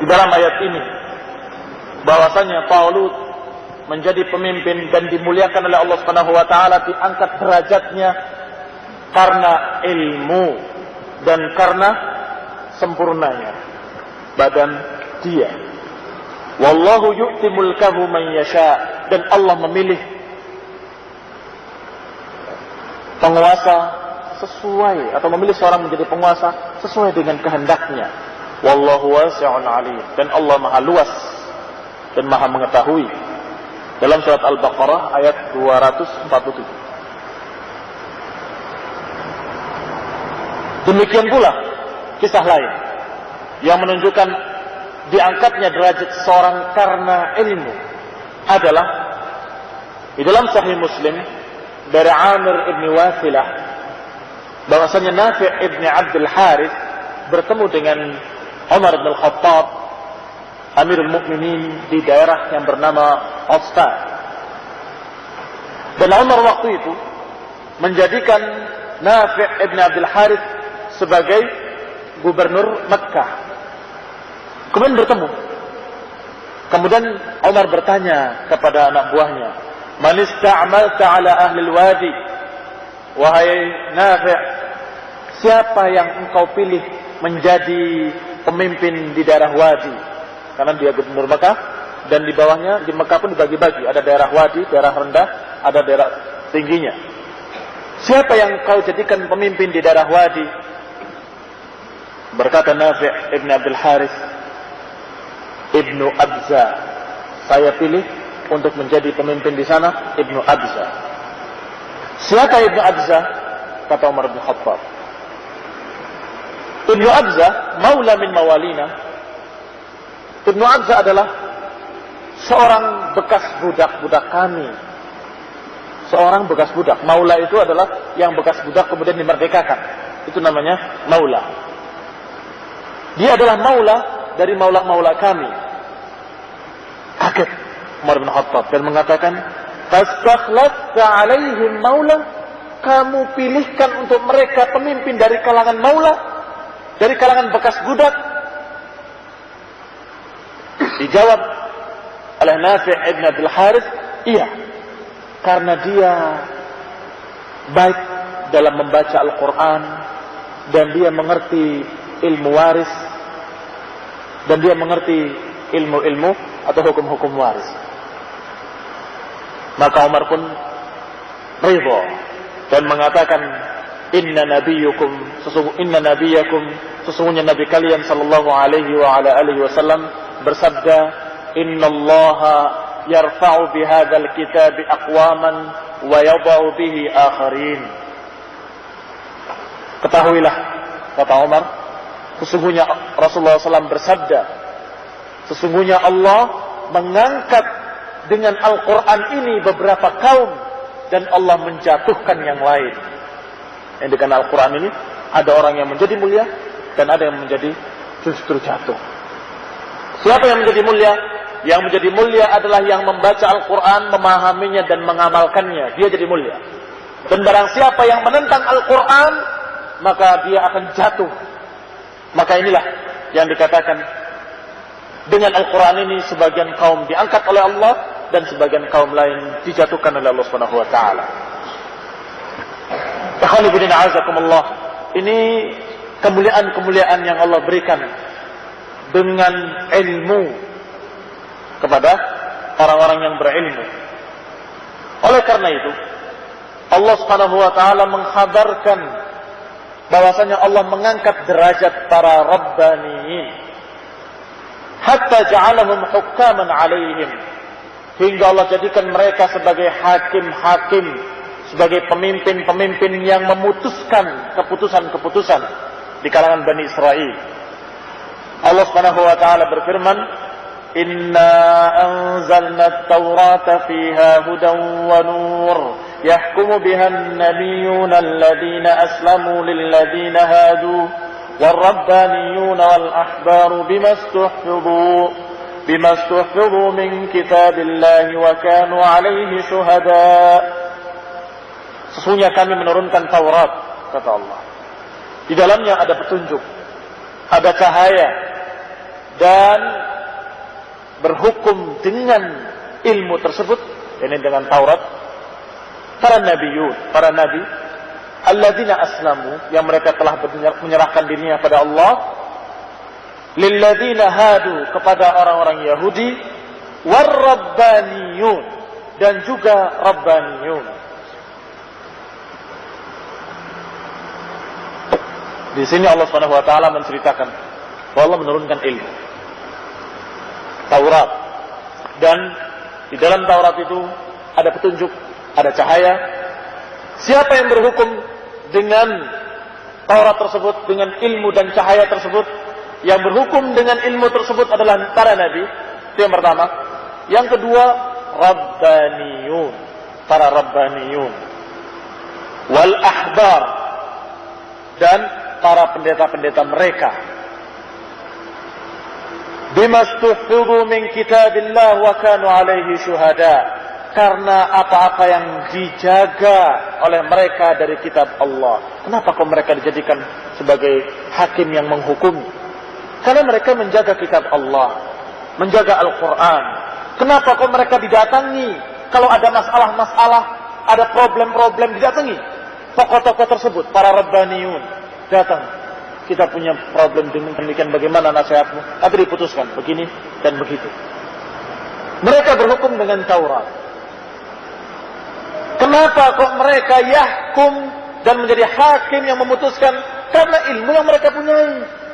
di dalam ayat ini bahwasanya Talut menjadi pemimpin dan dimuliakan oleh Allah Subhanahu wa taala, diangkat derajatnya karena ilmu dan karena sempurnanya badan dia. Wallahu yu'ti mulkahu man yasha, dan Allah memilih penguasa sesuai, atau memilih seorang menjadi penguasa sesuai dengan kehendaknya. Wallahu wasi'un alim, dan Allah maha luas dan maha mengetahui. Dalam surat Al-Baqarah ayat 247. Demikian pula kisah lain yang menunjukkan diangkatnya derajat seorang karena ilmu adalah di dalam Sahih Muslim dari Amir ibn Wasilah bahwasanya Nafi' ibn Abdul Harith bertemu dengan Umar bin Khattab Amirul Mukminin di daerah yang bernama Ostan. Dan Umar waktu itu menjadikan Nafi' ibn Abdul Harith sebagai gubernur Makkah. Kemudian bertemu. Kemudian Umar bertanya kepada anak buahnya, "Man ista'malta ala ahli al-wadi?" Wahai Nafi', siapa yang engkau pilih menjadi pemimpin di daerah wadi? Karena dia gubernur Makkah, dan di bawahnya di Makkah pun dibagi-bagi. Ada daerah wadi, daerah rendah, ada daerah tingginya. Siapa yang engkau jadikan pemimpin di daerah wadi? Berkata Nafi' ibn Abdul Harith, Ibnu Abza. Saya pilih untuk menjadi pemimpin di sana Ibnu Abza. Siapa Ibnu Abza? Kata Umar bin Khattab. Ibnu Abza maula min mawalina. Ibnu Abza adalah seorang bekas budak-budak kami. Seorang bekas budak. Maula itu adalah yang bekas budak kemudian dimerdekakan. Itu namanya maula. Dia adalah maula dari maula-maula kami. Kaget Umar bin Khattab dan mengatakan, "Fastakhlafta alaihim maula?" Kamu pilihkan untuk mereka pemimpin dari kalangan maula, dari kalangan bekas budak? Dijawab oleh Nafi' ibn Abdul Harith, iya, karena dia baik dalam membaca Al-Quran, dan dia mengerti ilmu waris, dan dia mengerti ilmu-ilmu atau hukum-hukum waris. Maka Umar pun ridha dan mengatakan, inna nabiyakum, sesungguhnya nabi kalian sallallahu alaihi wa ala alihi wasallam bersabda, innallaha yarfa'u bihadzal kitabi aqwaman wa yadha'u bihi akharin. Ketahuilah, kata Umar, sesungguhnya Rasulullah SAW bersabda, sesungguhnya Allah mengangkat dengan Al-Quran ini beberapa kaum, dan Allah menjatuhkan yang lain. Yang dengan Al-Quran ini ada orang yang menjadi mulia, dan ada yang menjadi justru jatuh. Siapa yang menjadi mulia? Yang menjadi mulia adalah yang membaca Al-Quran, memahaminya dan mengamalkannya. Dia jadi mulia. Dan barang siapa yang menentang Al-Quran, maka dia akan jatuh. Maka inilah yang dikatakan, dengan Al-Quran ini sebagian kaum diangkat oleh Allah, dan sebagian kaum lain dijatuhkan oleh Allah Subhanahu wa taala. Ikhwani fillah, a'azakumullah. Ini kemuliaan-kemuliaan yang Allah berikan dengan ilmu kepada orang-orang yang berilmu. Oleh karena itu, Allah Subhanahu wa taala mengkhabarkan bahwasanya Allah mengangkat derajat para rabbaniyin hatta ja'alahum hukaman 'alaihim, hingga Allah jadikan mereka sebagai hakim-hakim, sebagai pemimpin-pemimpin yang memutuskan keputusan-keputusan di kalangan Bani Israel. Allah Subhanahu wa taala berfirman, "Inna anzalna at-taurata fiha hudan wa nur, yahkumu biha an-nabiyyuna alladhina aslamu lilladhina hadu, wal-rabbaniyuna wal-ahbaru bima istuhfizu min kitabillahi wa kanu 'alaihi syuhada." Sesungguhnya kami menurunkan Taurat, kata Allah. Di dalamnya ada petunjuk, ada cahaya, dan berhukum dengan ilmu tersebut, ini dengan Taurat, para nabi alladzina aslamu, yang mereka telah menyerahkan dirinya pada Allah, lilladzina hadu, kepada orang-orang Yahudi, warrabbaniyun, dan juga rabbaniyun. Di sini Allah Subhanahu wa taala menceritakan bahwa Allah menurunkan ilmu, Taurat, dan di dalam Taurat itu ada petunjuk, ada cahaya. Siapa yang berhukum dengan Taurat tersebut, dengan ilmu dan cahaya tersebut? Yang berhukum dengan ilmu tersebut adalah para nabi, itu yang pertama. Yang kedua, rabbaniyun, para rabbaniyun, wal ahbar, dan para pendeta-pendeta mereka. Bimastuhfidu min kitabillah wa kanu alaihi syuhada, karena apa-apa yang dijaga oleh mereka dari kitab Allah. Kenapa kok mereka dijadikan sebagai hakim yang menghukumi? Karena mereka menjaga kitab Allah, menjaga Al-Quran. Kenapa kok mereka didatangi? Kalau ada masalah-masalah, ada problem-problem, didatangi tokoh-tokoh tersebut, para rabbaniyun. Datang, kita punya problem demikian, bagaimana nasihatmu? Tapi diputuskan begini dan begitu. Mereka berhukum dengan Taurat. Kenapa kok mereka yahkum dan menjadi hakim yang memutuskan? Karena ilmu yang mereka punyai.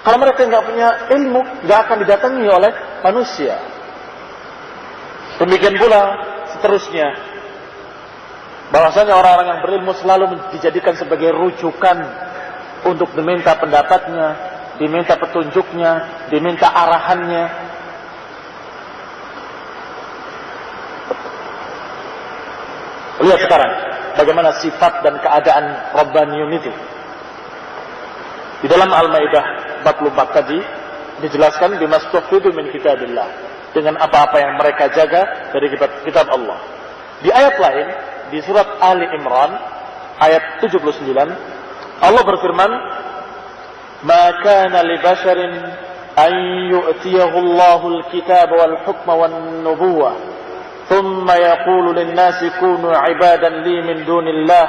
Kalau mereka nggak punya ilmu, nggak akan didatangi oleh manusia. Demikian pula seterusnya, bahwasanya orang-orang yang berilmu selalu dijadikan sebagai rujukan untuk diminta pendapatnya, diminta petunjuknya, diminta arahannya. Lihat sekarang bagaimana sifat dan keadaan Rabbaniyun itu. Di dalam Al-Maidah 44 tadi dijelaskan bimastuhfidu min kitabillah, dengan apa-apa yang mereka jaga dari kitab Allah. Di ayat lain, di surat Ali Imran ayat 79, Allah berfirman, "Ma kana li basharin an yu'tiyahu Allahu al-kitaba wal hukma wan nubuwah, thumma yaqulu lin-nasi kunu 'ibadan li min dunillah,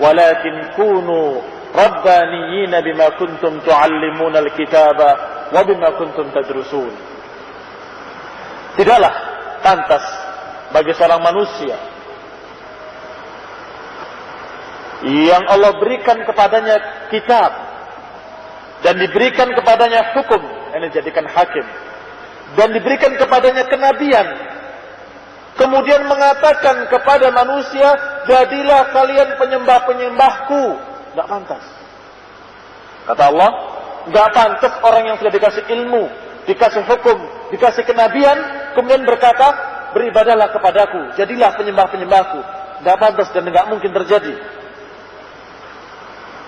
walakin kunu rabbaniyyin bima kuntum tu'allimuna al-kitaba wa bima kuntum tadrusun." Tidaklah pantas bagi seorang manusia yang Allah berikan kepadanya kitab dan diberikan kepadanya hukum, ini dijadikan hakim, dan diberikan kepadanya kenabian, kemudian mengatakan kepada manusia, jadilah kalian penyembah-penyembahku. Tidak pantas. Kata Allah, tidak pantas orang yang sudah dikasih ilmu, dikasih hukum, dikasih kenabian, kemudian berkata, beribadahlah kepadaku, jadilah penyembah-penyembahku. Tidak pantas dan tidak mungkin terjadi.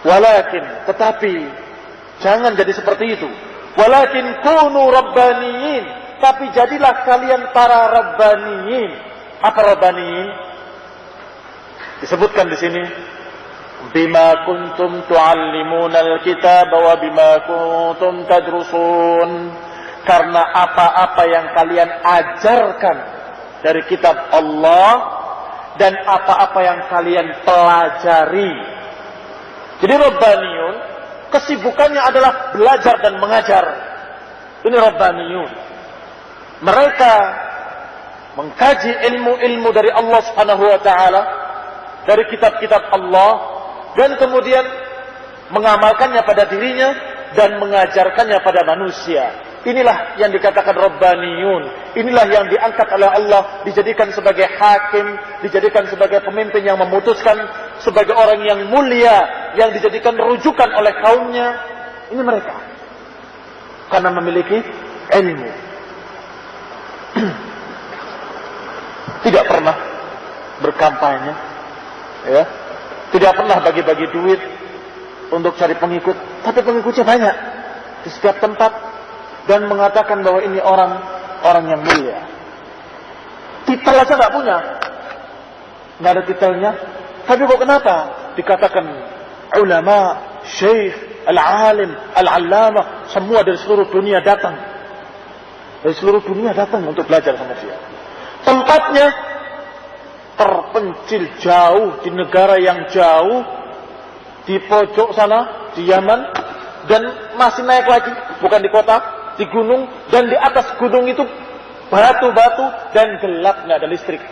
Walakin, tetapi jangan jadi seperti itu. Walakin kunu rabbaniyin, tapi jadilah kalian para rabbaniyin. Apa rabbaniyin? Disebutkan di sini, bima kuntum tu'allimuna al-kitab wa bima kuntum tadrusun, karena apa-apa yang kalian ajarkan dari kitab Allah dan apa-apa yang kalian pelajari. Jadi Rabbaniyun, kesibukannya adalah belajar dan mengajar. Ini Rabbaniyun. Mereka mengkaji ilmu-ilmu dari Allah Subhanahu wa taala, dari kitab-kitab Allah, dan kemudian mengamalkannya pada dirinya dan mengajarkannya pada manusia. Inilah yang dikatakan Rabbaniyun. Inilah yang diangkat oleh Allah, dijadikan sebagai hakim, dijadikan sebagai pemimpin yang memutuskan, sebagai orang yang mulia, yang dijadikan rujukan oleh kaumnya. Ini mereka, karena memiliki ilmu. Tidak pernah berkampanye, ya, tidak pernah bagi-bagi duit untuk cari pengikut, tapi pengikutnya banyak di setiap tempat, dan mengatakan bahwa ini orang yang mulia. Titel aja nggak punya, nggak ada titelnya, tapi kok kenapa dikatakan ulama, syekh, al-alim, al-allamah, semua dari seluruh dunia datang. Dari seluruh dunia datang untuk belajar sama dia. Tempatnya terpencil jauh di negara yang jauh, di pojok sana, di Yaman, dan masih naik lagi, bukan di kota, di gunung, dan di atas gunung itu batu-batu dan gelap, nggak ada listrik.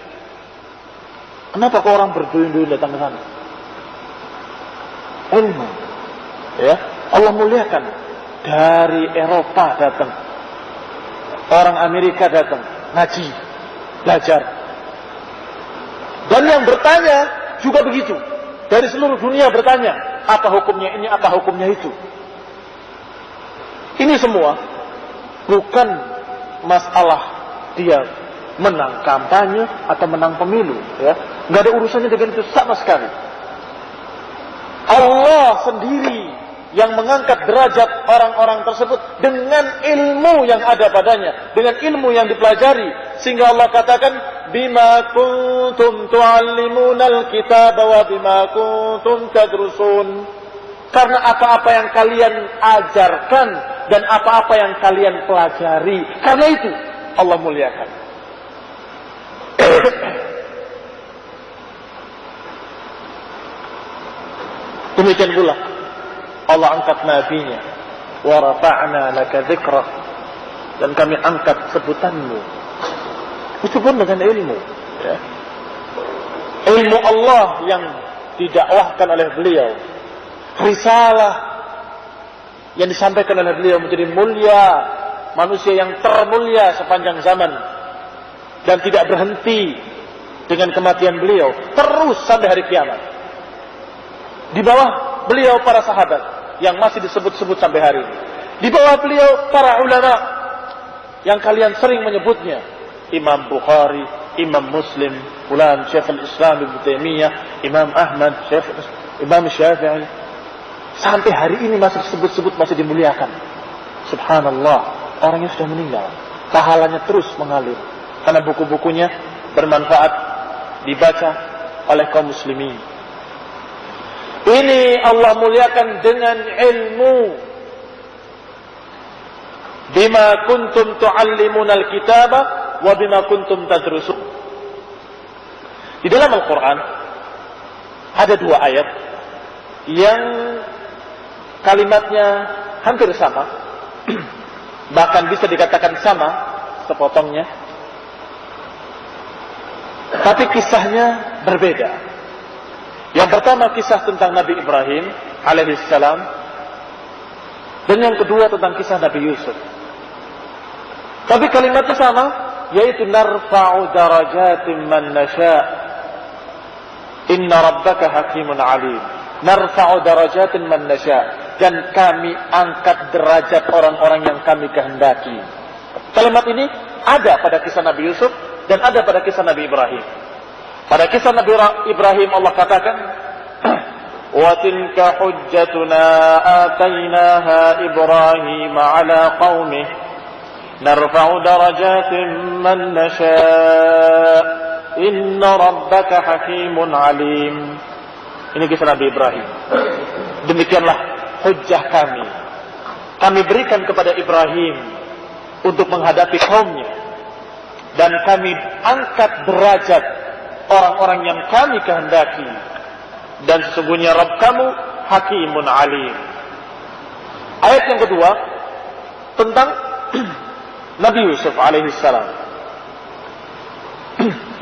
Kenapa kok orang berduyun-duyun datang ke sana? Ilmu, ya, Allah muliakan. Dari Eropa datang, orang Amerika datang, ngaji, belajar. Dan yang bertanya juga begitu. Dari seluruh dunia bertanya, apa hukumnya ini, apa hukumnya itu. Ini semua bukan masalah dia menang kampanye atau menang pemilu, ya. Nggak ada urusannya dengan itu sama sekali. Allah sendiri yang mengangkat derajat orang-orang tersebut dengan ilmu yang ada padanya, dengan ilmu yang dipelajari, sehingga Allah katakan bima kuntum tu'allimunal kitaba wa bima kuntum tadrusun. Karena apa-apa yang kalian ajarkan dan apa-apa yang kalian pelajari, karena itu Allah muliakan. Demikian pula Allah angkat nabinya, wa rafa'na laka dzikrak, dan kami angkat sebutanmu. Itu pun dengan ilmu, ya. Ilmu Allah yang didakwahkan oleh beliau, risalah yang disampaikan oleh beliau menjadi mulia, manusia yang termulia sepanjang zaman, dan tidak berhenti dengan kematian beliau, terus sampai hari kiamat. Di bawah beliau para sahabat yang masih disebut-sebut sampai hari ini. Di bawah beliau para ulama yang kalian sering menyebutnya, Imam Bukhari, Imam Muslim, fulan Syekhul Islam Ibnu Taimiyah, Imam Ahmad, Imam Syafi'i. Sampai hari ini masih disebut-sebut, masih dimuliakan. Subhanallah, orangnya sudah meninggal, pahalanya terus mengalir karena buku-bukunya bermanfaat dibaca oleh kaum muslimin. Ini Allah muliakan dengan ilmu. Bima kuntum tu'allimunal kitaba wa bima kuntum tadrusun. Di dalam Al-Quran ada dua ayat yang kalimatnya hampir sama, bahkan bisa dikatakan sama sepotongnya, tapi kisahnya berbeda. Yang pertama kisah tentang Nabi Ibrahim alaihissalam, dan yang kedua tentang kisah Nabi Yusuf. Tapi kalimatnya sama, yaitu narfa'u darajatin man nasha' inna rabbaka hakimun alim. Narfa'u darajatin man nasha', dan kami angkat derajat orang-orang yang kami kehendaki. Kalimat ini ada pada kisah Nabi Yusuf dan ada pada kisah Nabi Ibrahim. Pada kisah Nabi Ibrahim Allah katakan, wa tilka hujjatuna atainaha Ibrahim ala qaumih narfa'u darajatin man nasha' inna rabbaka hakimun alim. Ini kisah Nabi Ibrahim. Demikianlah hujjah kami. Kami berikan kepada Ibrahim untuk menghadapi kaumnya, dan kami angkat derajat orang-orang yang kami kehendaki, dan sesungguhnya Rabb kamu hakimun alim. Ayat yang kedua tentang Nabi Yusuf alaihissalam,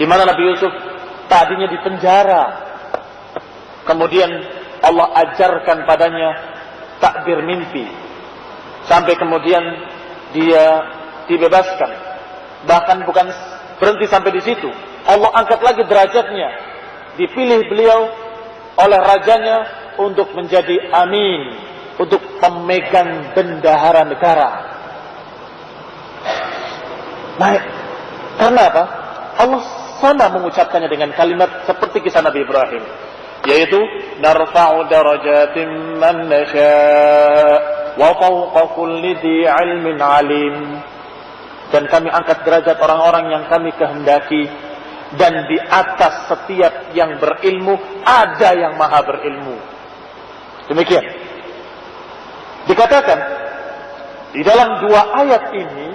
di mana Nabi Yusuf tadinya di penjara, kemudian Allah ajarkan padanya takbir mimpi, sampai kemudian dia dibebaskan. Bahkan bukan berhenti sampai di situ, Allah angkat lagi derajatnya, dipilih beliau oleh rajanya untuk menjadi amin, untuk pemegang bendahara negara. Baik, karena apa? Allah sama mengucapkannya dengan kalimat seperti kisah Nabi Ibrahim, yaitu narfa'u darajatin man nasha' wa fawqa kulli dhi 'ilmin 'alim. Dan kami angkat derajat orang-orang yang kami kehendaki, dan di atas setiap yang berilmu ada yang maha berilmu. Demikian. Dikatakan di dalam dua ayat ini,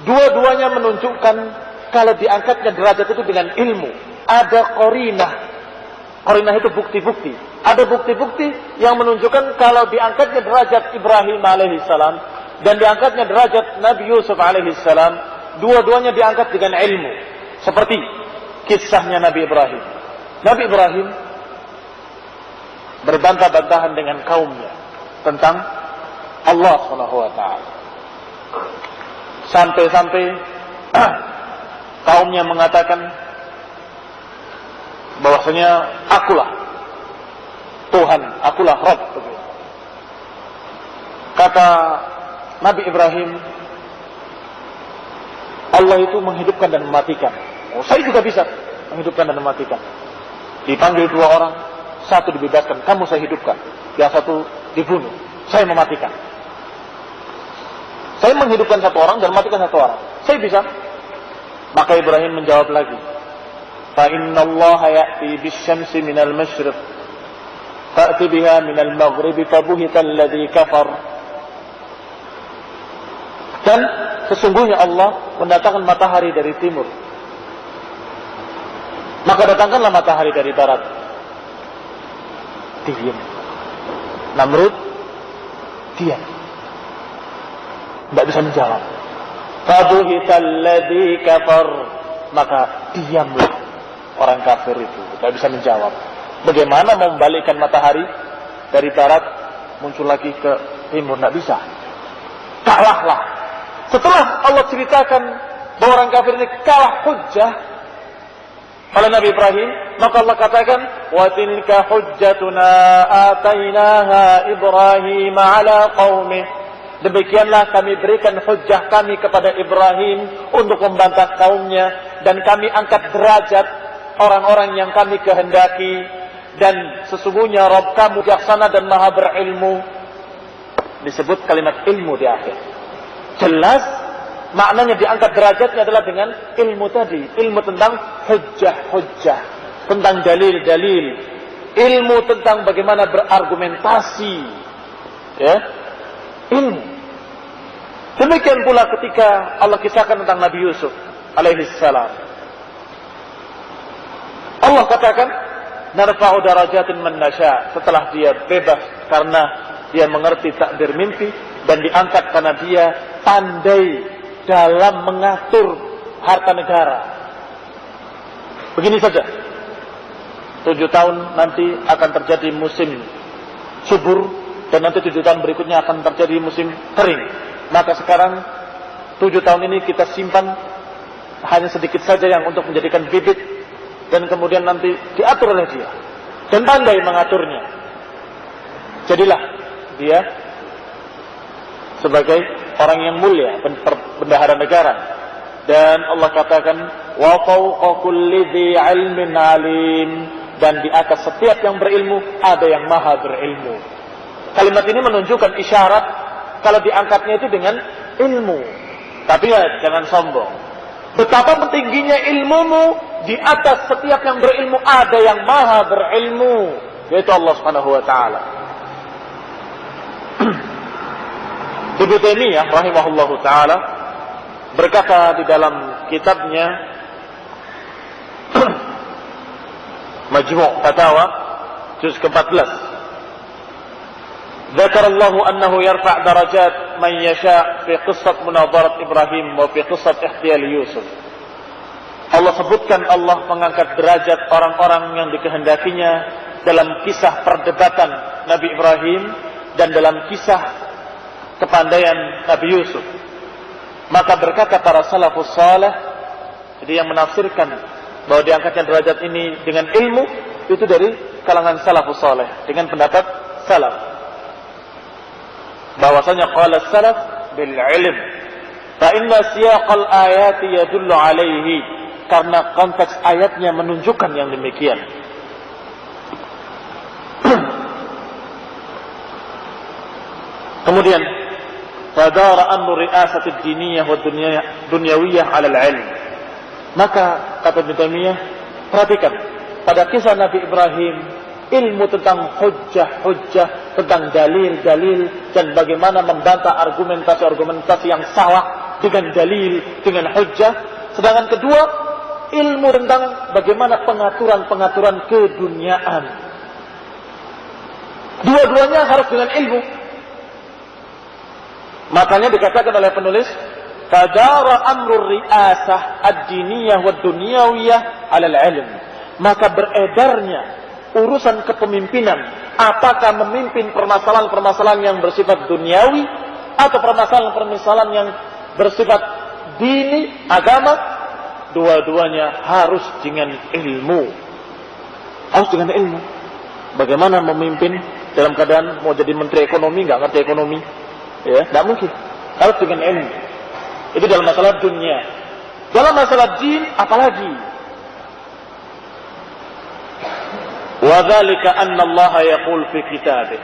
dua-duanya menunjukkan kalau diangkatnya derajat itu dengan ilmu. Ada qarinah. Qarinah itu bukti-bukti. Ada bukti-bukti yang menunjukkan kalau diangkatnya derajat Ibrahim alaihissalam dan diangkatnya derajat Nabi Yusuf alaihissalam, dua-duanya diangkat dengan ilmu. Seperti kisahnya Nabi Ibrahim. Nabi Ibrahim berbantah-bantahan dengan kaumnya tentang Allah SWT. Sampai-sampai kaumnya mengatakan bahwasanya akulah Tuhan, akulah Rabb. Kata Nabi Ibrahim, Allah itu menghidupkan dan mematikan. Oh, saya juga bisa menghidupkan dan mematikan. Dipanggil dua orang, satu dibebaskan, kamu saya hidupkan. Yang satu dibunuh, saya mematikan. Saya menghidupkan satu orang dan mematikan satu orang. Saya bisa. Maka Ibrahim menjawab lagi, fa inna Allah ya'ti bisyamsi minal masyriq fa'ti biha minal maghribi fabuhita alladhi kafar. Dan sesungguhnya Allah mendatangkan matahari dari timur, maka datangkanlah matahari dari barat. Diam. Namrud diam, tidak bisa menjawab. Fabuhita alladhi kafar, maka diamlah orang kafir itu, tidak bisa menjawab. Bagaimana membalikkan matahari dari barat muncul lagi ke timur? Tidak bisa. Kalahlah. Setelah Allah ceritakan bahwa orang kafir ini kalah hujjah oleh Nabi Ibrahim, maka Allah katakan, wa tilka hujjatuna atainaha Ibrahim ala qaumih. Demikianlah kami berikan hujjah kami kepada Ibrahim untuk membantah kaumnya, dan kami angkat derajat orang-orang yang kami kehendaki, dan sesungguhnya Rabb kamu bijaksana dan maha berilmu. Disebut kalimat ilmu di akhir. Jelas maknanya diangkat derajatnya adalah dengan ilmu tadi. Ilmu tentang hujjah-hujjah, tentang dalil-dalil, ilmu tentang bagaimana berargumentasi, ya, ilmu. Demikian pula ketika Allah kisahkan tentang Nabi Yusuf alaihissalam, Allah katakan, narfa'u darajatin man nasya. Setelah dia bebas karena dia mengerti takdir mimpi, dan diangkat karena dia pandai dalam mengatur harta negara. Begini saja, 7 tahun nanti akan terjadi musim subur, dan nanti 7 tahun berikutnya akan terjadi musim kering. Maka sekarang 7 tahun ini kita simpan hanya sedikit saja yang untuk menjadikan bibit, dan kemudian nanti diatur oleh dia, dan pandai mengaturnya. Jadilah dia sebagai orang yang mulia, bendahara negara. Dan Allah katakan, wa fawqa kulli dzi 'ilmin 'alim, dan di atas setiap yang berilmu ada yang maha berilmu. Kalimat ini menunjukkan isyarat kalau diangkatnya itu dengan ilmu. Tapi ya jangan sombong. Betapa tingginya ilmumu, di atas setiap yang berilmu ada yang maha berilmu, yaitu Allah Subhanahu wa taala. Ibnu Taimiyah rahimahullahu taala berkata di dalam kitabnya Majmu' Fatawa juz ke-14, Dzakarallahu annahu yarfa' darajat man yasha' fi qissat munadharat Ibrahim wa fi qissat ihtiyal Yusuf. Allah sebutkan Allah mengangkat derajat orang-orang yang dikehendakinya dalam kisah perdebatan Nabi Ibrahim dan dalam kisah kepandaian Nabi Yusuf. Maka berkata para salafus salih, jadi yang menafsirkan bahwa diangkatnya derajat ini dengan ilmu, itu dari kalangan salafus salih dengan pendapat salaf, bahwasanya qala salaf bil ilm fa inna siyaqal ayati yadullu alaihi, karena konteks ayatnya menunjukkan yang demikian. Kemudian fadara amru ri'asatid diniyah wa dunyawiyah 'ala al-'ilm. Maka kata Ibnu Taimiyah, perhatikan pada kisah Nabi Ibrahim, ilmu tentang hujjah-hujjah tentang dalil-dalil dan bagaimana membantah argumentasi-argumentasi yang salah dengan dalil, dengan hujjah. Sedangkan kedua, ilmu tentang bagaimana pengaturan-pengaturan keduniaan. Dua-duanya harus dengan ilmu. Makanya dikatakan oleh penulis, fadara amrul ri'asah ad-diniyah wa dunyawiyah 'alal 'ilm. Maka beredarnya urusan kepemimpinan, apakah memimpin permasalahan-permasalahan yang bersifat duniawi atau permasalahan-permasalahan yang bersifat dini, agama, dua-duanya harus dengan ilmu. Harus dengan ilmu. Bagaimana memimpin dalam keadaan mau jadi menteri ekonomi, nggak ngerti ekonomi, ya, nggak mungkin. Harus dengan ilmu. Itu dalam masalah dunia. Dalam masalah din, apalagi? وَذَلِكَ أَنَّ اللَّهَ يَقُولُ فِي كِتَابِهِ.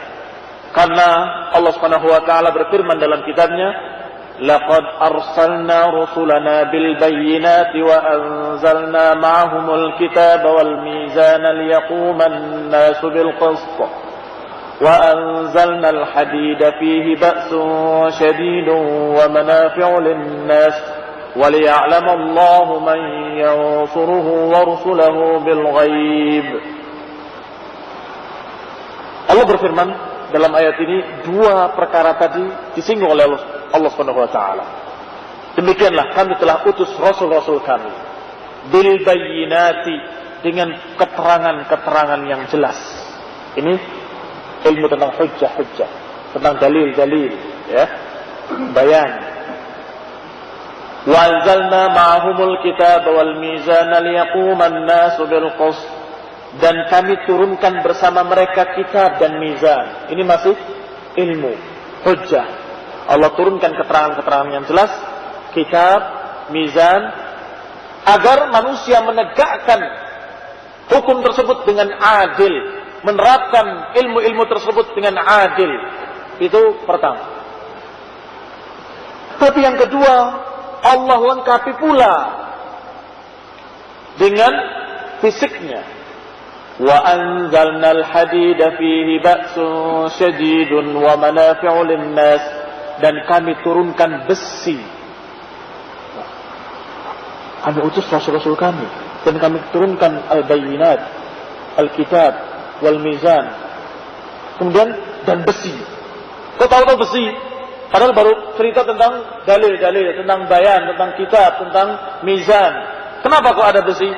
Karena Allah Subhanahu wa taala berfirman dalam kitabnya, لَقَدْ أَرْسَلْنَا رُسُلَنَا بِالْبَيِّنَاتِ وَأَنزَلْنَا مَعَهُمُ الْكِتَابَ وَالْمِيزَانَ لِيَقُومَ النَّاسُ بِالْقِسْطِ وَأَنزَلْنَا الْحَدِيدَ فِيهِ بَأْسٌ شَدِيدٌ وَمَنَافِعُ لِلنَّاسِ وَلِيَعْلَمَ اللَّهُ مَنْ يَنْصُرُهُ وَرُسُلَهُ بِالْغَيْبِ. Allah berfirman dalam ayat ini, dua perkara tadi disinggung oleh Allah Subhanahu wa taala. Demikianlah kami telah utus rasul-rasul kami bil bayyinati, dengan keterangan-keterangan yang jelas. Ini ilmu tentang hujjah-hujjah, tentang dalil-dalil, ya, bayan. Wa anzalna ma'ahumul kitaba wal mizana liyaquma an-nasu bil qist. Dan kami turunkan bersama mereka kitab dan mizan. Ini masih ilmu, hujjah. Allah turunkan keterangan-keterangan yang jelas, kitab, mizan, agar manusia menegakkan hukum tersebut dengan adil, menerapkan ilmu-ilmu tersebut dengan adil. Itu pertama. Tapi yang kedua, Allah lengkapi pula dengan fisiknya. وَأَنزَلْنَا الْحَدِيدَ فِيهِ بَأْسٌ شَدِيدٌ وَمَنَافِعُ لِلنَّاسِ. Dan kami turunkan besi. Kami utus rasul-rasul kami, dan kami turunkan al-bayyinat, al-kitab, wal-mizan. Kemudian, dan besi. Kau tahu besi? Padahal baru cerita tentang dalil-dalil, tentang bayan, tentang kitab, tentang mizan. Kenapa kok ada besi?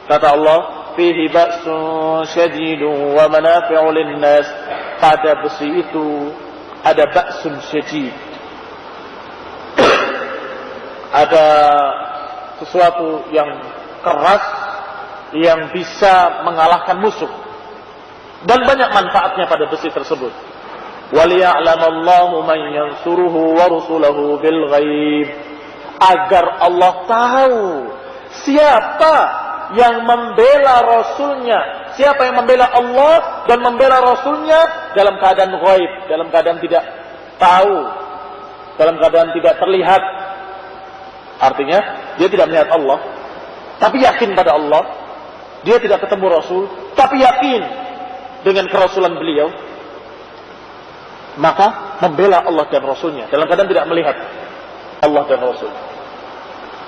Kata Allah, fihi ba'sun syadidun wa manafi'u linnas. Pada besi itu ada ba'sun syadid. Ada sesuatu yang keras yang bisa mengalahkan musuh. Dan banyak manfaatnya pada besi tersebut. وَلِيَعْلَمَ مَنْ يَنْصُرُهُ وَرُسُلَهُ بِالْغَيْبِ. Agar Allah tahu siapa yang membela Rasulnya, siapa yang membela Allah dan membela Rasulnya dalam keadaan ghaib, dalam keadaan tidak tahu, dalam keadaan tidak terlihat. Artinya dia tidak melihat Allah, tapi yakin pada Allah. Dia tidak ketemu Rasul, tapi yakin dengan kerasulan beliau. Maka membela Allah dan Rasulnya dalam keadaan tidak melihat Allah dan Rasul.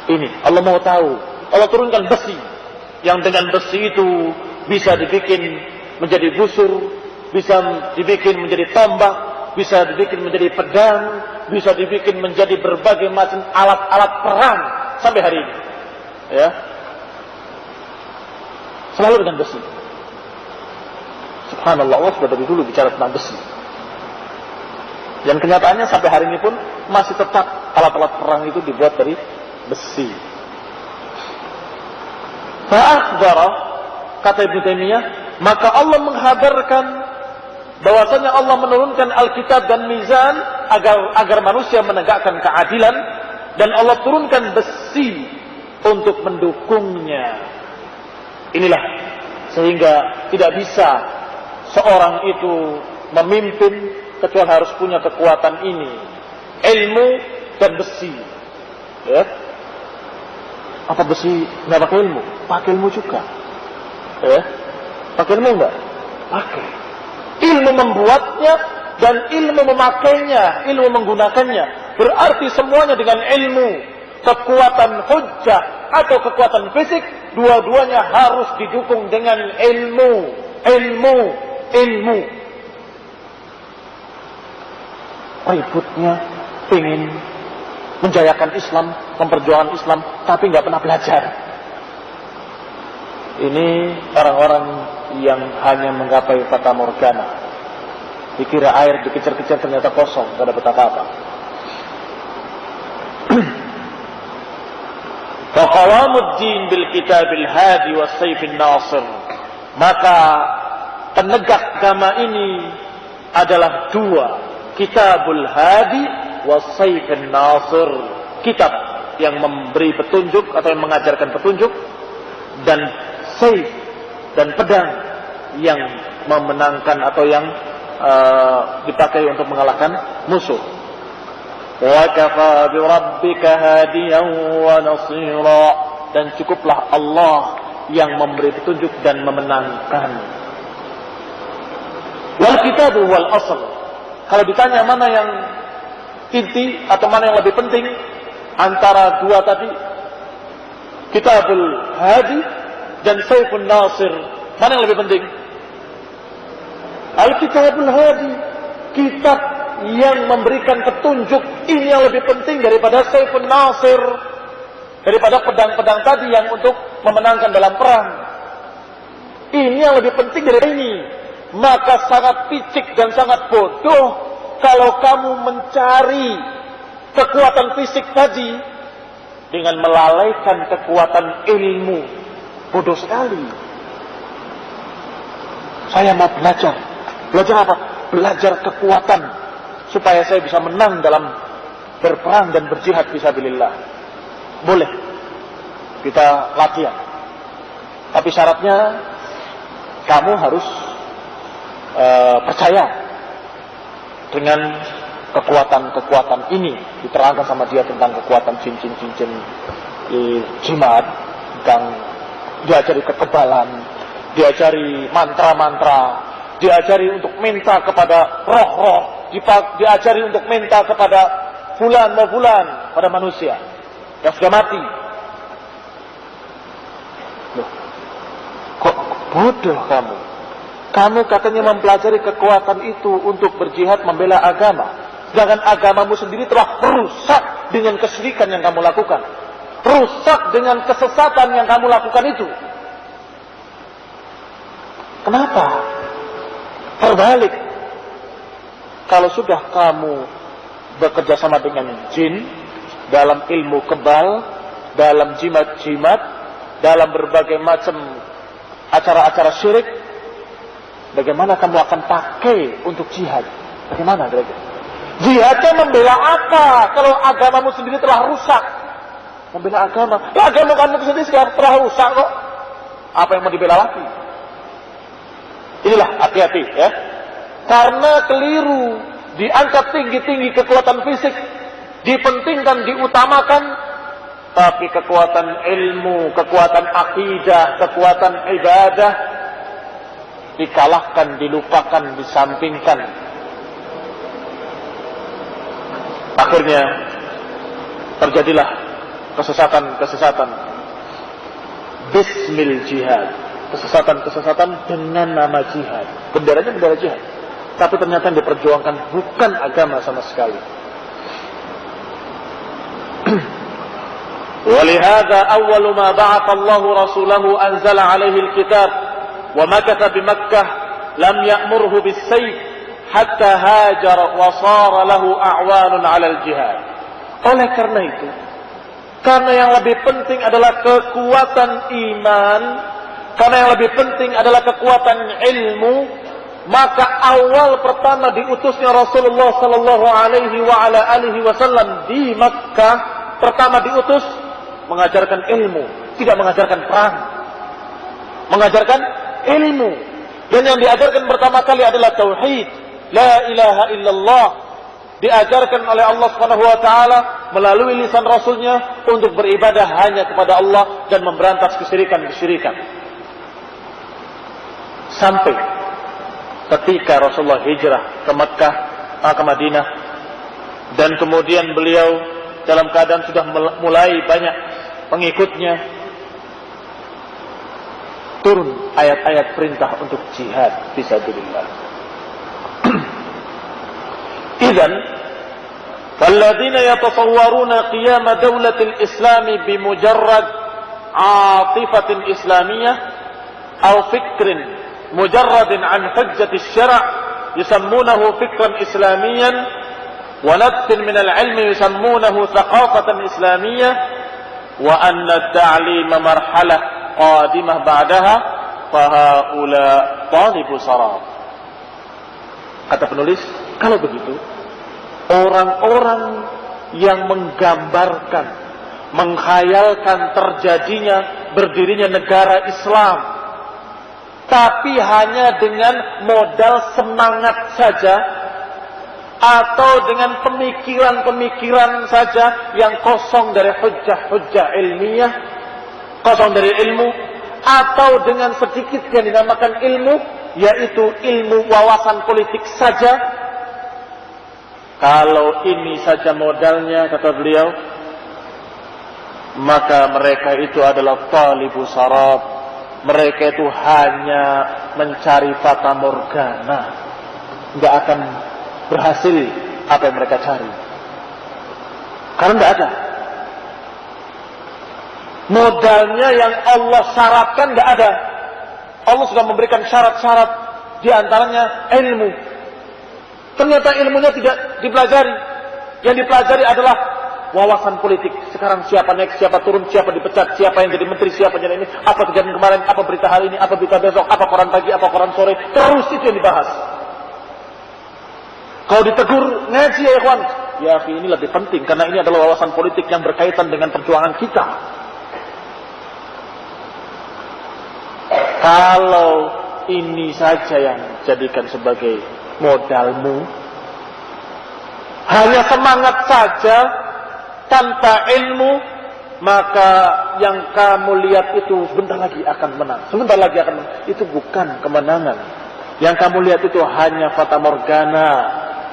Ini Allah mau tahu. Allah turunkan besi, yang dengan besi itu bisa dibikin menjadi busur, bisa dibikin menjadi tombak, bisa dibikin menjadi pedang, bisa dibikin menjadi berbagai macam alat-alat perang sampai hari ini. Ya, selalu dengan besi. Subhanallah, Allah sudah dari dulu bicara tentang besi. Dan kenyataannya sampai hari ini pun masih tetap alat-alat perang itu dibuat dari besi. Fa'akhbara, kata Ibnu Taimiyah, maka Allah menghabarkan bahwasanya Allah menurunkan Alkitab dan Mizan agar manusia menegakkan keadilan, dan Allah turunkan besi untuk mendukungnya. Inilah sehingga tidak bisa seorang itu memimpin kecuali harus punya kekuatan ini, ilmu dan besi. Ya. Apa besi nggak pakai ilmu? Pakai ilmu juga. Ya. Pakai ilmu nggak? Pakai. ilmu membuatnya dan ilmu memakainya, ilmu menggunakannya. Berarti semuanya dengan ilmu. Kekuatan hujjah atau kekuatan fisik, dua-duanya harus didukung dengan ilmu. Ributnya pengen menjayakan Islam, memperjuangkan Islam, tapi nggak pernah belajar. Ini orang-orang yang hanya menggapai fata morgana. Dikira air dikejar-kejar ternyata kosong, tidak dapat apa-apa. Faqawamuddin bil kitabil hadi was sayfin nasir. Maka penegak agama ini adalah dua, kitabul hadi was sayfin nasir. Kitab yang memberi petunjuk atau yang mengajarkan petunjuk, dan sayf dan pedang yang memenangkan atau yang dipakai untuk mengalahkan musuh. Wa kafa bi rabbika hadiyan wa nasira. Dan cukuplah Allah yang memberi petunjuk dan memenangkan. Wal kitabu wal asl. Kalau ditanya mana yang inti atau mana yang lebih penting antara dua tadi, kitabul hadi dan sayfun nasir, mana yang lebih penting? Al-kitabul hadi, kitab yang memberikan petunjuk, ini yang lebih penting daripada sayfun nasir, daripada pedang-pedang tadi yang untuk memenangkan dalam perang. Ini yang lebih penting dari ini. Maka sangat picik dan sangat bodoh kalau kamu mencari kekuatan fisik tadi dengan melalaikan kekuatan ilmu. Bodoh sekali. Saya mau belajar. Belajar apa? Belajar kekuatan supaya saya bisa menang dalam berperang dan berjihad fisabilillah. Boleh kita latihan, tapi syaratnya kamu harus percaya dengan kekuatan-kekuatan ini. Diterangkan sama dia tentang kekuatan cincin-cincin jimat, tentang diajari kekebalan, diajari mantra-mantra, diajari untuk minta kepada roh-roh, diajari untuk minta kepada fulan, pada manusia yang sudah mati. Loh, kok bodoh kamu? Kamu katanya mempelajari kekuatan itu untuk berjihad membela agama. Sedangkan agamamu sendiri telah rusak dengan kesyirikan yang kamu lakukan. Rusak dengan kesesatan yang kamu lakukan itu. Kenapa? Terbalik. Kalau sudah kamu bekerja sama dengan jin dalam ilmu kebal, dalam jimat-jimat, dalam berbagai macam acara-acara syirik, bagaimana kamu akan pakai untuk jihad? Bagaimana kira-kira? Jihadnya membela apa kalau agamamu sendiri telah rusak? Membela agama. Agama kamu sendiri sekarang telah rusak kok. Apa yang mau dibela lagi? Inilah hati-hati ya. Karena keliru diangkat tinggi-tinggi kekuatan fisik, dipentingkan, diutamakan, tapi kekuatan ilmu, kekuatan akidah, kekuatan ibadah dikalahkan, dilupakan, disampingkan. Akhirnya terjadilah kesesatan-kesesatan. Bismil jihad. Kesesatan-kesesatan dengan nama jihad. Benderanya bendera jihad. Tapi ternyata yang diperjuangkan bukan agama sama sekali. ولهذا أول ما بعث الله رسوله أنزل عليه الكتاب ومكث بمكة لم يأمره بالسيف حتى هاجر وصار له أعوان على الجهاد. Oleh karena itu, karena yang lebih penting adalah kekuatan iman, karena yang lebih penting adalah kekuatan ilmu, maka awal pertama diutusnya Rasulullah sallallahu alaihi wa ala alihi wasallam di Makkah, pertama diutus mengajarkan ilmu, tidak mengajarkan perang. Mengajarkan ilmu. Dan yang diajarkan pertama kali adalah tauhid, la ilaha illallah. Diajarkan oleh Allah Subhanahu wa taala melalui lisan rasulnya untuk beribadah hanya kepada Allah dan memberantas kesyirikan-kesyirikan. Sampai ketika Rasulullah hijrah ke Mekah, ke Madinah, dan kemudian beliau dalam keadaan sudah mulai banyak pengikutnya, turun ayat-ayat perintah untuk jihad fisabilillah. Idzan falladzina yatasawwaruna qiyam dawlatil Islam bimujarrad 'atifatin islamiyah aw fikrin mujarradin 'an hujjati asy-syara' yusammunahu fikran islamiyan wa nadtin min al-'ilmi yusammunahu thaqafatan islamiyah wa anna at-ta'lima marhalah qadimah ba'daha fahaula talibu sarab. Kata penulis, kalau begitu orang-orang yang menggambarkan, menghayalkan terjadinya berdirinya negara Islam, tapi hanya dengan modal semangat saja atau dengan pemikiran-pemikiran saja yang kosong dari hujjah-hujjah ilmiah, kosong dari ilmu, atau dengan sedikit yang dinamakan ilmu, yaitu ilmu wawasan politik saja. Kalau ini saja modalnya, kata beliau, maka mereka itu adalah talibu sarab. Mereka itu hanya mencari fata morgana, nggak akan berhasil apa yang mereka cari, karena nggak ada modalnya yang Allah syaratkan. Nggak ada. Allah sudah memberikan syarat-syarat, diantaranya ilmu. Ternyata ilmunya tidak dipelajari. Yang dipelajari adalah wawasan politik. Sekarang siapa naik, siapa turun, siapa dipecat, siapa yang jadi menteri, siapa yang ini, apa kejadian kemarin, apa berita hari ini, apa berita besok, apa koran pagi, apa koran sore. Terus itu yang dibahas. Kalau ditegur, ngaji ya ikhwan. Ya ini lebih penting, karena ini adalah wawasan politik yang berkaitan dengan perjuangan kita. Kalau ini saja yang jadikan sebagai modalmu, hanya semangat saja tanpa ilmu, maka yang kamu lihat itu sebentar lagi akan menang, sebentar lagi akan menang. Itu bukan kemenangan. Yang kamu lihat itu hanya fata morgana,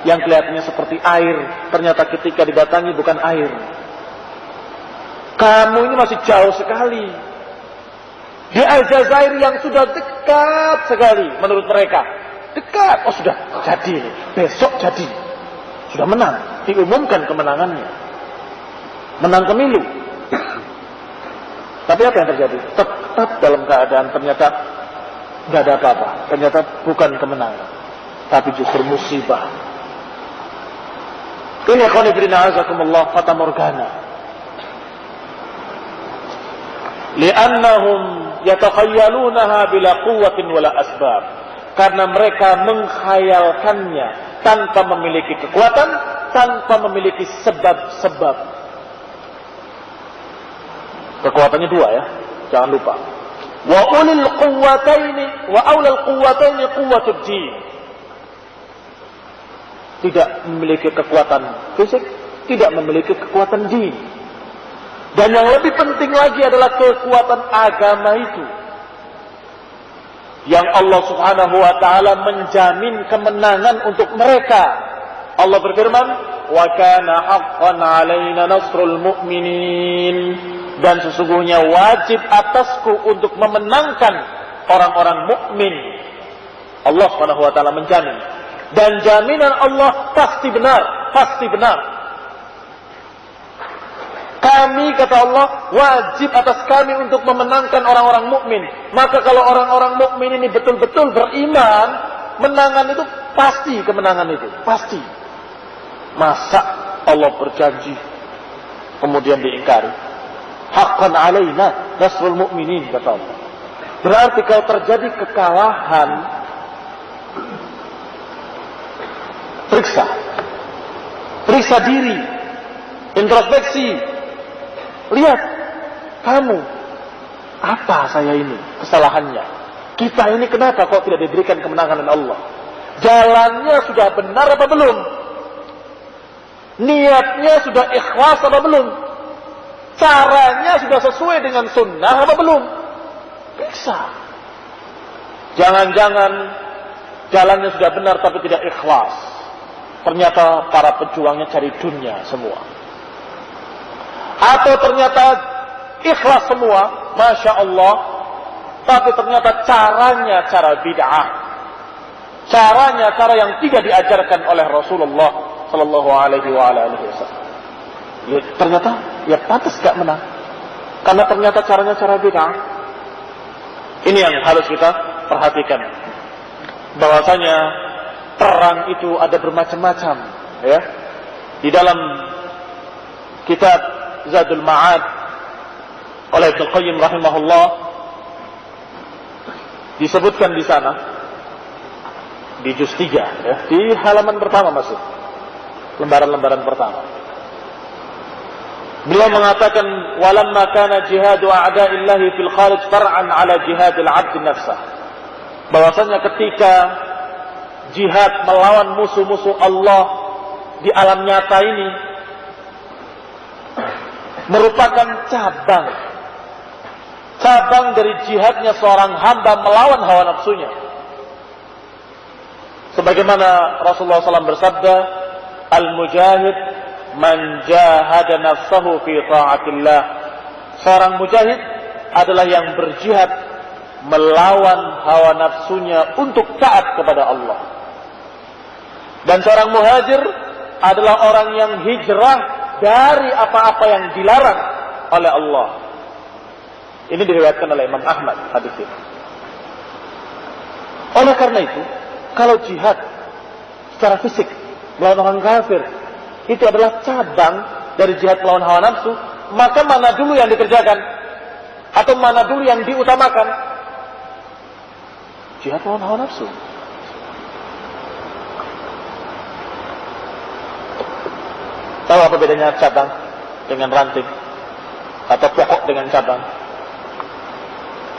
yang kelihatannya seperti air, ternyata ketika didatangi bukan air. Kamu ini masih jauh sekali di Aljazair yang sudah dekat sekali menurut mereka. Dekat, oh sudah jadi, besok jadi, sudah menang, diumumkan kemenangannya, menang pemilu. Tapi apa yang terjadi? Tetap dalam keadaan ternyata nggak ada apa-apa. Ternyata bukan kemenangan, tapi justru musibah. Ini khonifirina azakumullah fata morgana. Li'annahum yatakhayalunaha bila quwwatin wala asbab. Karena mereka menghayalkannya tanpa memiliki kekuatan, tanpa memiliki sebab-sebab. Kekuatannya dua ya, jangan lupa. Wa ulil quwwataini wa aulal quwwataini quwwatud din. Tidak memiliki kekuatan fisik, tidak memiliki kekuatan din. Dan yang lebih penting lagi adalah kekuatan agama itu, yang Allah subhanahu wa ta'ala menjamin kemenangan untuk mereka. Allah berfirman, wa kana haqqan 'alaina nasrul mu'minin. Dan sesungguhnya wajib atasku untuk memenangkan orang-orang mukmin. Allah subhanahu wa ta'ala menjamin. Dan jaminan Allah pasti benar, pasti benar. Kami, kata Allah, wajib atas kami untuk memenangkan orang-orang mukmin. Maka kalau orang-orang mukmin ini betul-betul beriman, menangan itu pasti, kemenangan itu pasti. Masa Allah berjanji kemudian diingkari? Haqqan alaina nasrul mu'minin, kata Allah. Berarti kalau terjadi kekalahan, periksa diri, introspeksi. Lihat, kamu, apa saya ini kesalahannya? Kita ini kenapa kok tidak diberikan kemenangan oleh Allah? Jalannya sudah benar apa belum? Niatnya sudah ikhlas apa belum? Caranya sudah sesuai dengan sunnah apa belum? Periksa. Jangan-jangan jalannya sudah benar tapi tidak ikhlas. Ternyata para pejuangnya cari dunia semua. Atau ternyata ikhlas semua, Masya Allah, tapi ternyata caranya cara bid'ah. Caranya cara yang tidak diajarkan oleh Rasulullah Sallallahu Alaihi Wasallam. Ya, ternyata ya pantas gak menang. Karena ternyata caranya cara bid'ah. Ini yang harus kita perhatikan. Bahwasanya perang itu ada bermacam-macam, ya. Di dalam kitab Zadul Ma'ad oleh Ibnu Qayyim rahimahullah disebutkan di sana di juz 3, ya, di halaman pertama masih lembaran-lembaran pertama. Beliau mengatakan walamma kana jihadu a'da'illahi fil kharij far'an 'ala jihadil 'abd nafsah. Bahwasanya ketika jihad melawan musuh-musuh Allah di alam nyata ini merupakan cabang dari jihadnya seorang hamba melawan hawa nafsunya. Sebagaimana Rasulullah SAW bersabda, al-mujahid man jahada nafsahu fi ta'atillah. Seorang mujahid adalah yang berjihad melawan hawa nafsunya untuk taat kepada Allah. Dan seorang muhajir adalah orang yang hijrah dari apa-apa yang dilarang oleh Allah. Ini diriwayatkan oleh Imam Ahmad hadis ini. Oleh karena itu, kalau jihad secara fisik melawan orang kafir itu adalah cabang dari jihad melawan hawa nafsu, maka mana dulu yang dikerjakan? Atau mana dulu yang diutamakan? Jihad melawan hawa nafsu. Tahu apa bedanya cabang dengan ranting? Atau pokok dengan cabang?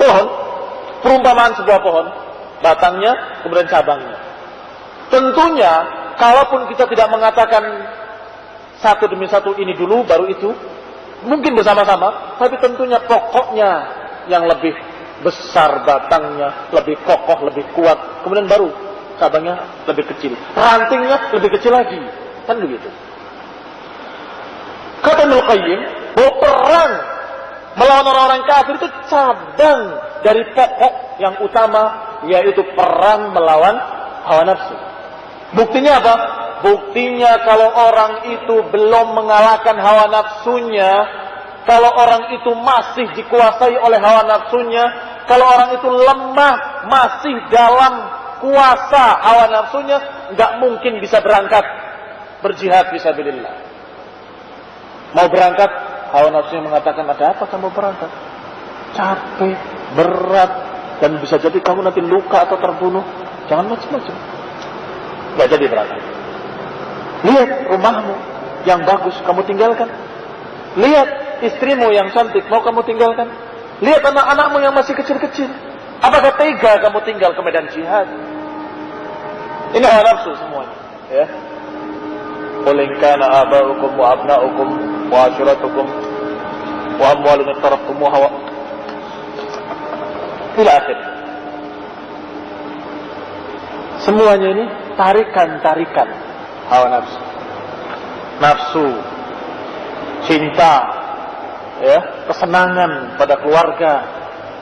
Pohon, perumpamaan sebuah pohon, batangnya, kemudian cabangnya. Tentunya, kalaupun kita tidak mengatakan satu demi satu ini dulu, baru itu, mungkin bersama-sama, tapi tentunya pokoknya yang lebih besar batangnya, lebih kokoh, lebih kuat, kemudian baru cabangnya lebih kecil, rantingnya lebih kecil lagi, kan begitu. Kata Ibnu Qayyim, bahwa perang melawan orang-orang kafir itu cabang dari pokok yang utama, yaitu perang melawan hawa nafsu. Buktinya apa? Buktinya kalau orang itu belum mengalahkan hawa nafsunya, kalau orang itu masih dikuasai oleh hawa nafsunya, kalau orang itu lemah, masih dalam kuasa hawa nafsunya, nggak mungkin bisa berangkat berjihad fisabilillah. Mau berangkat, hawa nafsunya mengatakan, ada apa kamu berangkat? Capek, berat, dan bisa jadi kamu nanti luka atau terbunuh. Jangan macam-macam. Gak jadi berangkat. Lihat rumahmu yang bagus, kamu tinggalkan. Lihat istrimu yang cantik, mau kamu tinggalkan. Lihat anak-anakmu yang masih kecil-kecil. Apakah tega kamu tinggal ke medan jihad? Ini hawa nafsu semuanya, ya. Qul in kana aba'ukum wa abna'ukum wa ashiratukum wa amwalun iqtaraftumuha wa ila akhir. Semuanya ini tarikan-tarikan hawa nafsu. Nafsu, cinta, ya, kesenangan pada keluarga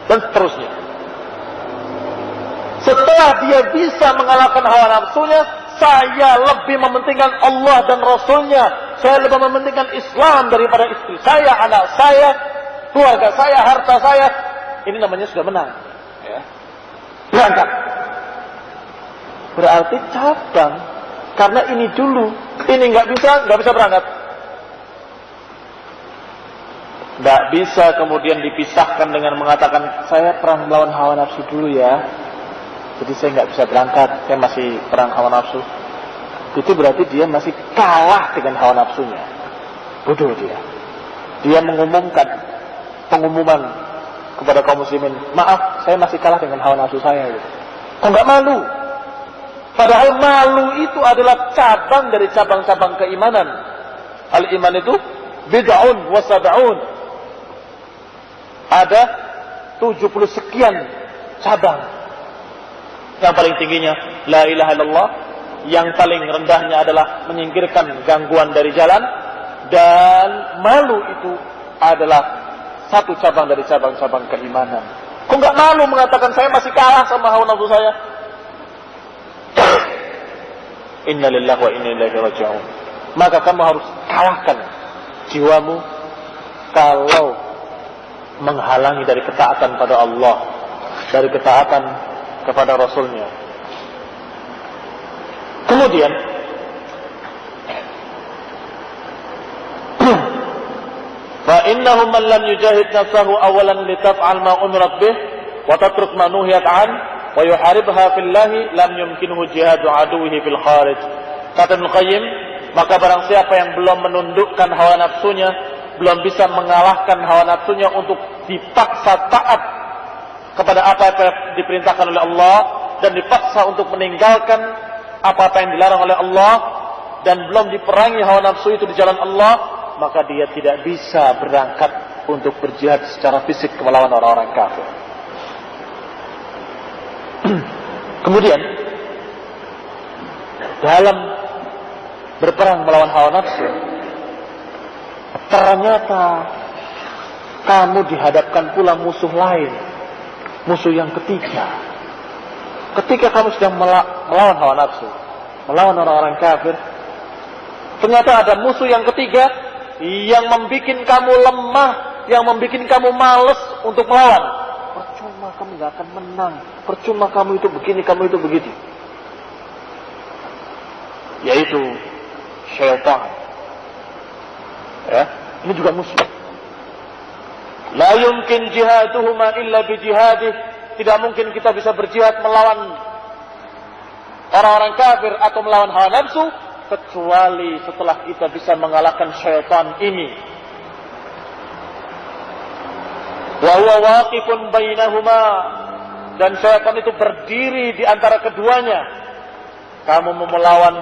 dan seterusnya. Setelah dia bisa mengalahkan hawa nafsunya, saya lebih mementingkan Allah dan Rasulnya. Saya lebih mementingkan Islam daripada istri saya, anak saya, keluarga saya, harta saya. Ini namanya sudah menang. Ya. Berangkat. Berarti cabang. Karena ini dulu. Ini nggak bisa berangkat. Nggak bisa kemudian dipisahkan dengan mengatakan, saya perang melawan hawa nafsu dulu ya. Jadi saya nggak bisa berangkat, saya masih perang hawa nafsu. Itu berarti dia masih kalah dengan hawa nafsunya. Bodoh dia. Dia mengumumkan pengumuman kepada kaum muslimin, maaf, saya masih kalah dengan hawa nafsu saya. Kok nggak malu? Padahal malu itu adalah cabang dari cabang-cabang keimanan. Al-iman itu bid'un wa sab'un. Ada 70 sekian cabang. Yang paling tingginya la ilaha illallah, yang paling rendahnya adalah menyingkirkan gangguan dari jalan, dan malu itu adalah satu cabang dari cabang-cabang keimanan. Kok nggak malu mengatakan saya masih kalah sama hawa nafsu saya? Inna lillahi wa inna ilaihi raji'un. Maka kamu harus kalahkan jiwamu kalau menghalangi dari ketaatan pada Allah, dari ketaatan kepada Rasulnya. Kemudian fa innahu man lam yujahid nafsahu awalan litaf'al ma umirat bih wa tatruk ma nuhiyat an wa yuharibha fillahi lam yumkinhu jihadu aduwihi fil kharij. Kata Ibnu Qayyim, maka barang siapa yang belum menundukkan hawa nafsunya, belum bisa mengalahkan hawa nafsunya untuk dipaksa taat kepada apa-apa yang diperintahkan oleh Allah, dan dipaksa untuk meninggalkan apa-apa yang dilarang oleh Allah, dan belum diperangi hawa nafsu itu di jalan Allah, maka dia tidak bisa berangkat untuk berjihad secara fisik melawan orang-orang kafir. Kemudian dalam berperang melawan hawa nafsu, ternyata kamu dihadapkan pula musuh lain, musuh yang ketiga. Ketika kamu sedang melawan hawa nafsu, melawan orang-orang kafir, ternyata ada musuh yang ketiga yang membuat kamu lemah, yang membuat kamu malas untuk melawan. Percuma kamu gak akan menang, percuma kamu itu begini, kamu itu begitu. Yaitu syaitan. Ya, ini juga musuh. La yumkin jihaduhuma illa bijihadih. Tidak mungkin kita bisa berjihad melawan orang-orang kafir atau melawan hawa nafsu kecuali setelah kita bisa mengalahkan syaitan ini. Wa huwa waqifun bainahuma, dan syaitan itu berdiri di antara keduanya. Kamu mau melawan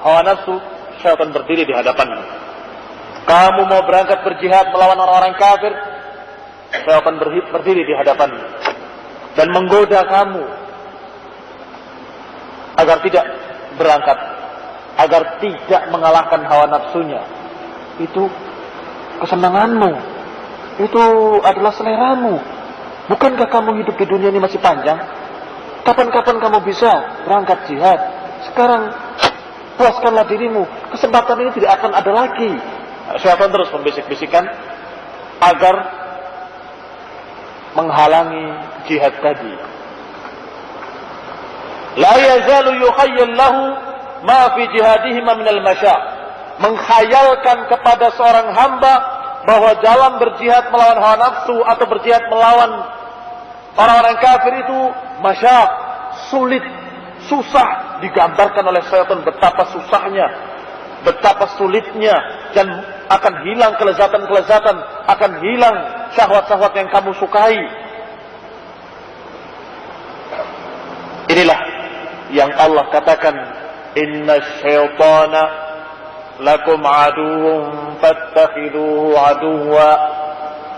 hawa nafsu, syaitan berdiri di hadapanmu. Kamu mau berangkat berjihad melawan orang-orang kafir, syaitan berdiri di hadapanmu dan menggoda kamu agar tidak berangkat, agar tidak mengalahkan hawa nafsunya. Itu kesenanganmu, itu adalah seleramu. Bukankah kamu hidup di dunia ini masih panjang? Kapan-kapan kamu bisa berangkat jihad? Sekarang puaskanlah dirimu, kesempatan ini tidak akan ada lagi. Syaitan terus membisik-bisikan agar menghalangi jihad tadi. La yazalu yukhayyal lahu ma fi jihadihima minal masya'. Menghayalkan kepada seorang hamba bahwa jalan berjihad melawan hawa nafsu atau berjihad melawan orang-orang kafir itu masya', sulit, susah. Digambarkan oleh syaitan betapa susahnya, betapa sulitnya, dan akan hilang kelezatan-kelezatan, akan hilang syahwat-syahwat yang kamu sukai. Inilah yang Allah katakan, inna syaitana lakum aduwwun fattakhiduhu aduwwa.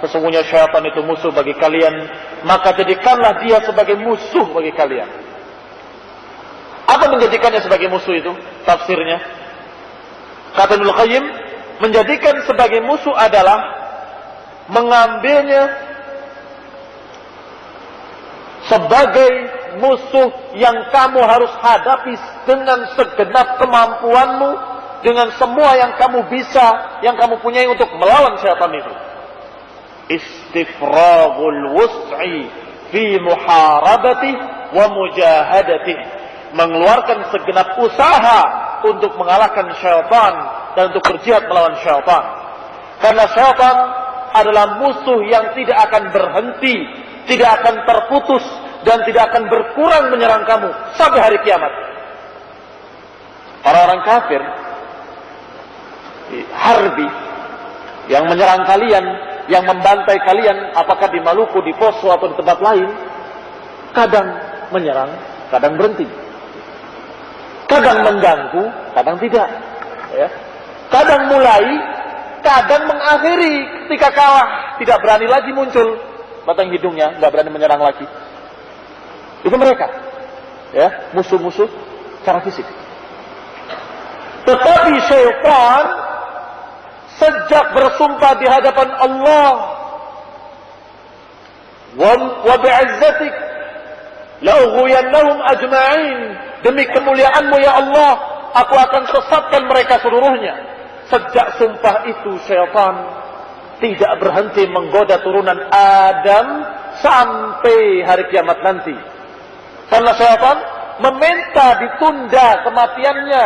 Sesungguhnya syaitan itu musuh bagi kalian, maka jadikanlah dia sebagai musuh bagi kalian. Apa menjadikannya sebagai musuh itu? Tafsirnya, kata Ibnu Qayyim, menjadikan sebagai musuh adalah mengambilnya sebagai musuh yang kamu harus hadapi dengan segenap kemampuanmu, dengan semua yang kamu bisa, yang kamu punyai untuk melawan syaitan itu. Istifraghul wus'i fi muharabati wa mujahadati. Mengeluarkan segenap usaha untuk mengalahkan syaitan dan untuk berjihad melawan syaitan. Karena syaitan adalah musuh yang tidak akan berhenti, tidak akan terputus, dan tidak akan berkurang menyerang kamu sampai hari kiamat. Orang-orang kafir harbi yang menyerang kalian, yang membantai kalian, apakah di Maluku, di Poso atau di tempat lain, kadang menyerang, kadang berhenti. Kadang mengganggu, kadang tidak. Ya. Kadang mulai, kadang mengakhiri. Ketika kalah, tidak berani lagi muncul batang hidungnya, tidak berani menyerang lagi. Itu mereka. ya, musuh-musuh secara fisik. Tetapi syaitan sejak bersumpah di hadapan Allah, wa bi'izzatik la'ughwiyannahum ajma'in, demi kemuliaanmu ya Allah, aku akan sesatkan mereka seluruhnya. Sejak sumpah itu syaitan tidak berhenti menggoda turunan Adam sampai hari kiamat nanti. Karena syaitan meminta ditunda kematiannya,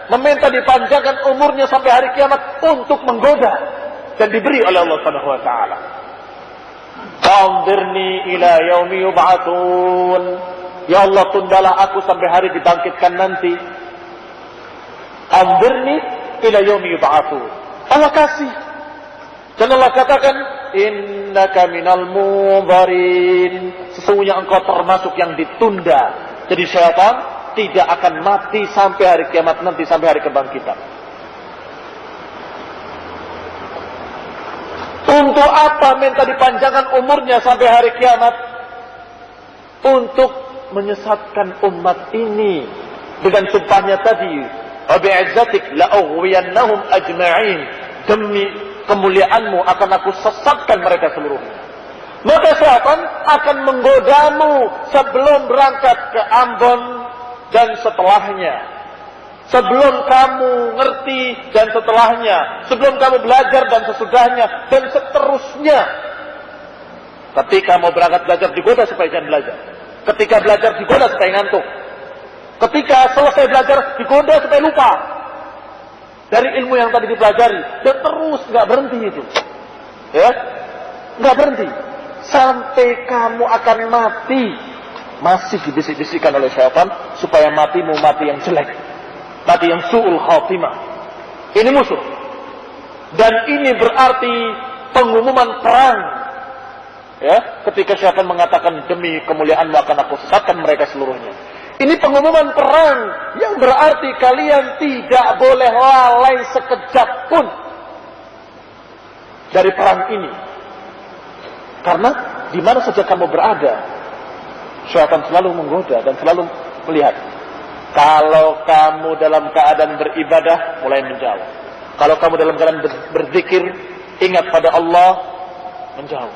meminta dipanjangkan umurnya sampai hari kiamat untuk menggoda, dan diberi oleh Allah Subhanahu wa taala. Anzirni ila yaumi yub'atsun. Ya Allah, tundalah aku sampai hari dibangkitkan nanti. Anzirni ila yaumi yub'atsun. Allah kasih. Dan Allah katakan, innaka minal munzarin. Sesungguhnya engkau termasuk yang ditunda. Jadi syaitan tidak akan mati sampai hari kiamat nanti, sampai hari kebangkitan. Untuk apa minta dipanjangkan umurnya sampai hari kiamat? Untuk menyesatkan umat ini dengan sumpahnya tadi, wa bi'izzatik la'ughwiyannahum ajma'in, demi kemuliaanmu akan aku sesatkan mereka seluruhnya. Maka syaitan akan menggodamu sebelum berangkat ke Ambon dan setelahnya, sebelum kamu ngerti dan setelahnya, sebelum kamu belajar dan sesudahnya, dan seterusnya. Ketika mau berangkat belajar digoda supaya jangan belajar, ketika belajar digoda supaya ngantuk, ketika selesai belajar digoda supaya lupa dari ilmu yang tadi dipelajari, dan terus nggak berhenti itu, ya, nggak berhenti sampai kamu akan mati. Masih dibisik-bisikkan oleh syaitan supaya matimu mati yang jelek, mati yang su'ul khatimah. Ini musuh, dan ini berarti pengumuman perang, ya, ketika syaitan mengatakan demi kemuliaanmu akan aku sesatkan mereka seluruhnya. Ini pengumuman perang yang berarti kalian tidak boleh lalai sekejap pun dari perang ini. Karena di mana saja kamu berada, syaitan selalu menggoda dan selalu melihat. Kalau kamu dalam keadaan beribadah, mulai menjauh. Kalau kamu dalam keadaan berzikir, ingat pada Allah, menjauh.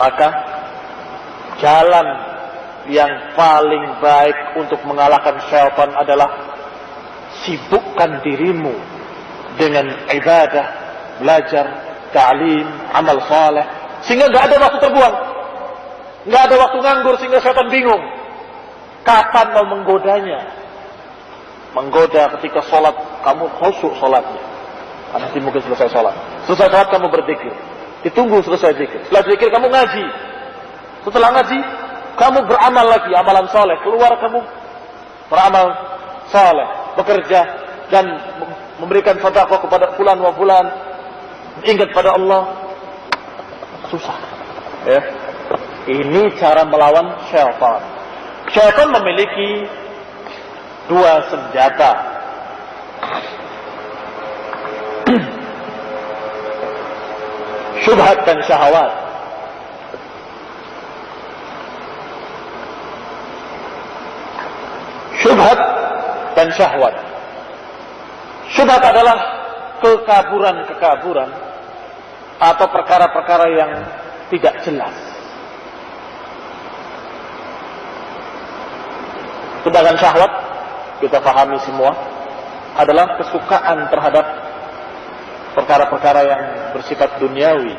Maka jalan yang paling baik untuk mengalahkan syaitan adalah sibukkan dirimu dengan ibadah, belajar, ta'lim, amal saleh, sehingga nggak ada waktu terbuang, nggak ada waktu nganggur, sehingga syaitan bingung kapan mau menggodanya. Menggoda ketika sholat, kamu khusyuk sholatnya, nanti mungkin selesai sholat kamu berzikir, ditunggu selesai zikir, setelah zikir kamu ngaji, setelah ngaji kamu beramal lagi, amalan soleh, keluar kamu beramal soleh, bekerja dan memberikan sedekah kepada fulan wa fulan, ingat pada Allah. Susah, ya. Ini cara melawan syaitan. Syaitan memiliki dua senjata. Syubhat dan syahwat. Syubhat dan syahwat. Syubhat adalah kekaburan-kekaburan atau perkara-perkara yang tidak jelas. Sedangkan syahwat, kita pahami semua, adalah kesukaan terhadap perkara-perkara yang bersifat duniawi.